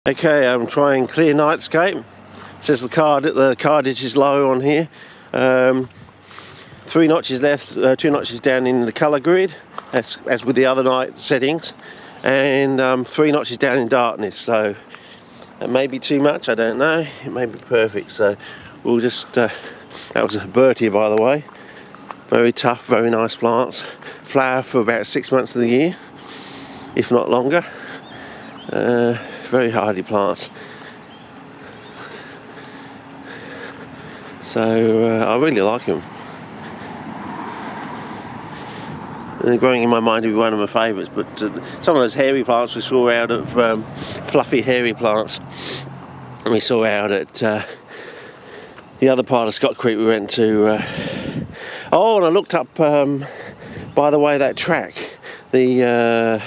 Okay, I'm trying clear nightscape. It says the cardage is low on here. 3 notches left, 2 notches down in the colour grid, as with the other night settings, and 3 notches down in darkness. So that may be too much, I don't know. It may be perfect. So we'll just. That was a Bertia, by the way. Very tough, very nice plants. Flower for about 6 months of the year, if not longer. Very hardy plants. So I really like them. They're growing in my mind to be one of my favourites, but some of those hairy plants we saw out of fluffy hairy plants, and we saw out at the other part of Scott Creek we went to. Oh, and I looked up, by the way, that track, the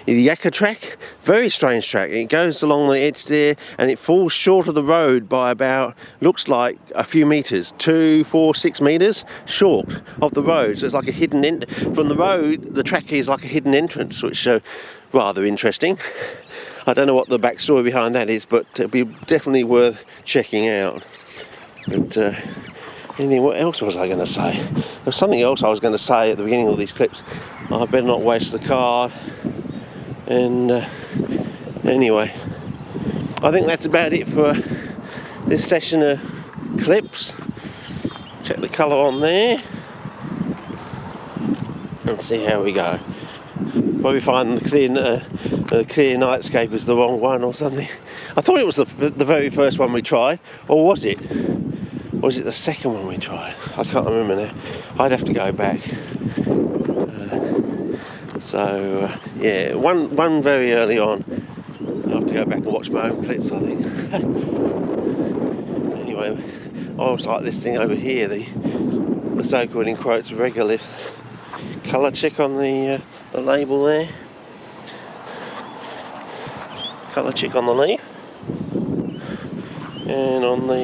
Yakka track. Very strange track. It goes along the edge there and it falls short of the road by about, looks like a few metres, 2, 4, 6 metres short of the road. So it's like a hidden from the road. The track is like a hidden entrance, which rather interesting. I don't know what the backstory behind that is, but it'll be definitely worth checking out. But anyway, what else was I going to say? There was something else I was going to say at the beginning of these clips. I better not waste the card. And anyway, I think that's about it for this session of clips. Check the colour on there and see how we go. Probably find the clear nightscape is the wrong one or something. I thought it was the very first one we tried, or was it? Or was it the second one we tried? I can't remember now. I'd have to go back. So yeah, one very early on. I'll have to go back and watch my own clips, I think. Anyway, I always like this thing over here, the so-called in quotes regolith. Colour check on the label there. Colour check on the leaf. And on the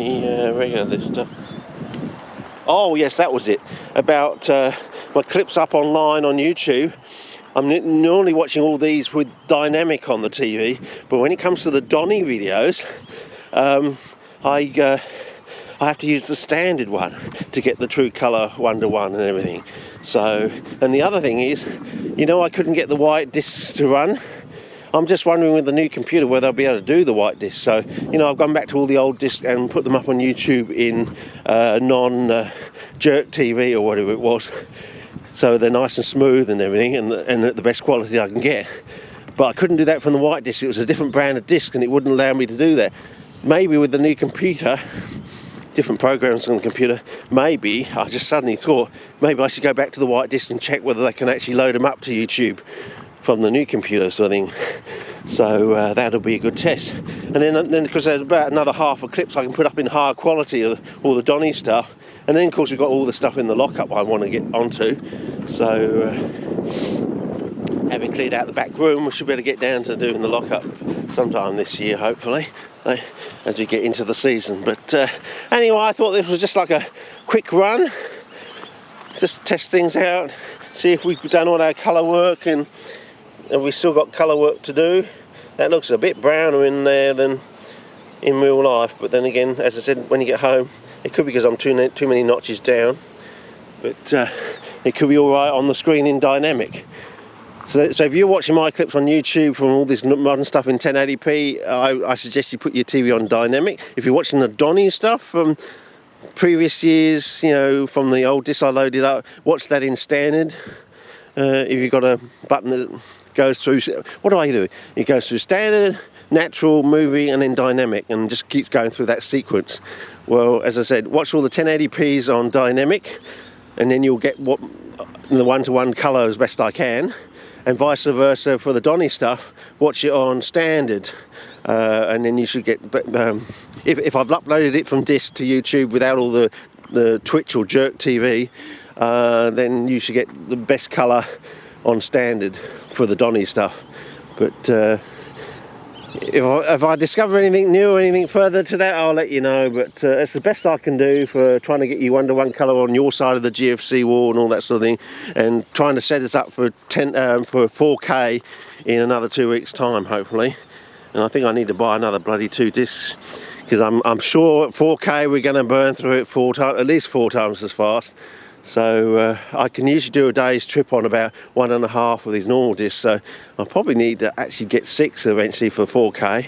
regolith stuff. Oh yes, that was it. About my clips up online on YouTube. I'm normally watching all these with dynamic on the TV, but when it comes to the Donny videos, I have to use the standard one to get the true colour 1:1 and everything. So, and the other thing is, I couldn't get the white discs to run. I'm just wondering with the new computer whether I'll be able to do the white discs. So, I've gone back to all the old discs and put them up on YouTube in non-jerk TV or whatever it was. So they're nice and smooth and everything, and at the best quality I can get. But I couldn't do that from the white disc. It was a different brand of disc, and it wouldn't allow me to do that. Maybe with the new computer, different programs on the computer, maybe I just suddenly thought maybe I should go back to the white disc and check whether they can actually load them up to YouTube from the new computer sort of thing. So that'll be a good test. And then because there's about another half of clips I can put up in higher quality of all the Donny stuff. And then of course we've got all the stuff in the lockup I want to get onto. So having cleared out the back room, we should be able to get down to doing the lockup sometime this year, hopefully, as we get into the season. But anyway, I thought this was just like a quick run, just test things out, see if we've done all our colour work, and we've still got colour work to do. That looks a bit browner in there than in real life, but then again, as I said, when you get home, it could be because I'm too many notches down, but it could be alright on the screen in dynamic. So if you're watching my clips on YouTube from all this modern stuff in 1080p, I suggest you put your TV on dynamic. If you're watching the Donny stuff from previous years, from the old disc I loaded up, watch that in standard. If you've got a button that goes through, what do I do? It goes through standard, natural, movie, and then dynamic, and just keeps going through that sequence. Well, as I said, watch all the 1080p's on dynamic, and then you'll get the 1:1 colour as best I can, and vice versa for the Donny stuff. Watch it on standard, and then you should get. If I've uploaded it from disc to YouTube without all the Twitch or jerk TV, then you should get the best colour on standard for the Donny stuff. But if I discover anything new or anything further to that, I'll let you know. But it's the best I can do for trying to get you 1:1 colour on your side of the GFC wall and all that sort of thing, and trying to set us up for 4K in another 2 weeks' time, hopefully. and I think I need to buy another bloody 2 discs, because I'm sure at 4K we're going to burn through it at least 4 times as fast. So I can usually do a day's trip on about 1.5 of these normal discs, so I'll probably need to actually get 6 eventually for 4K.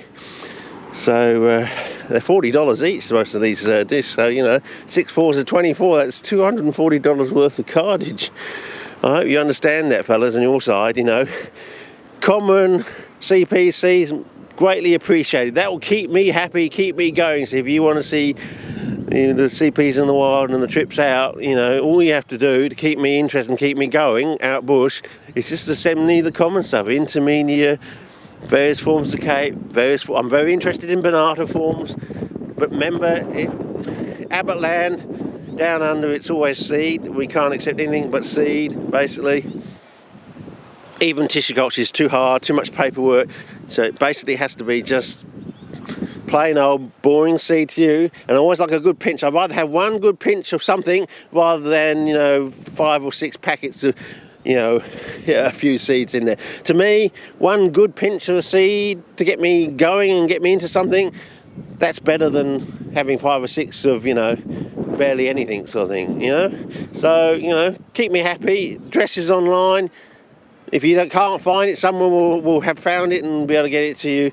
So they're $40 each, most of these discs, so you know, 6 4s are 24, that's $240 worth of cartridge. I hope you understand that, fellas, on your side. You know, common CPCs greatly appreciated. That will keep me happy, keep me going. So if you want to see the CPs in the wild and the trips out, you know, all you have to do to keep me interested and keep me going out bush is just to send me the common stuff, intermedia, various forms of cape, I'm very interested in Bonata forms, but remember, Abbott land, down under, it's always seed. We can't accept anything but seed, basically. Even tissue culture is too hard, too much paperwork, so it basically has to be just plain old boring seed to you. And I always like a good pinch. I'd rather have one good pinch of something rather than, you know, 5 or 6 packets of, you know, a few seeds in there. To me, one good pinch of a seed to get me going and get me into something, that's better than having 5 or 6 of, you know, barely anything sort of thing, you know. So, you know, keep me happy. Dresses online. If you can't find it, someone will have found it and be able to get it to you.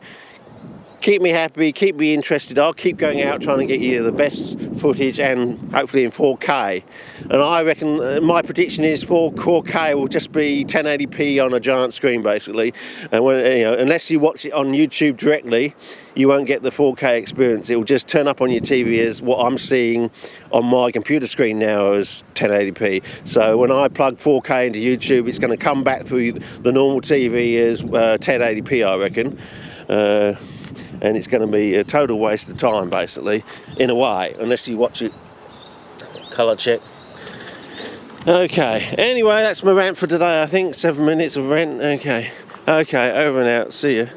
Keep me happy, keep me interested. I'll keep going out trying to get you the best footage, and hopefully in 4K. And I reckon my prediction is 4K will just be 1080p on a giant screen, basically. And when, you know, unless you watch it on YouTube directly, you won't get the 4K experience. It will just turn up on your TV as what I'm seeing on my computer screen now as 1080p. So when I plug 4K into YouTube, it's going to come back through the normal TV as 1080p, I reckon. And it's going to be a total waste of time, basically, in a way, unless you watch it colour check. Okay, anyway, that's my rant for today, I think. 7 minutes of rant. Okay, over and out. See ya.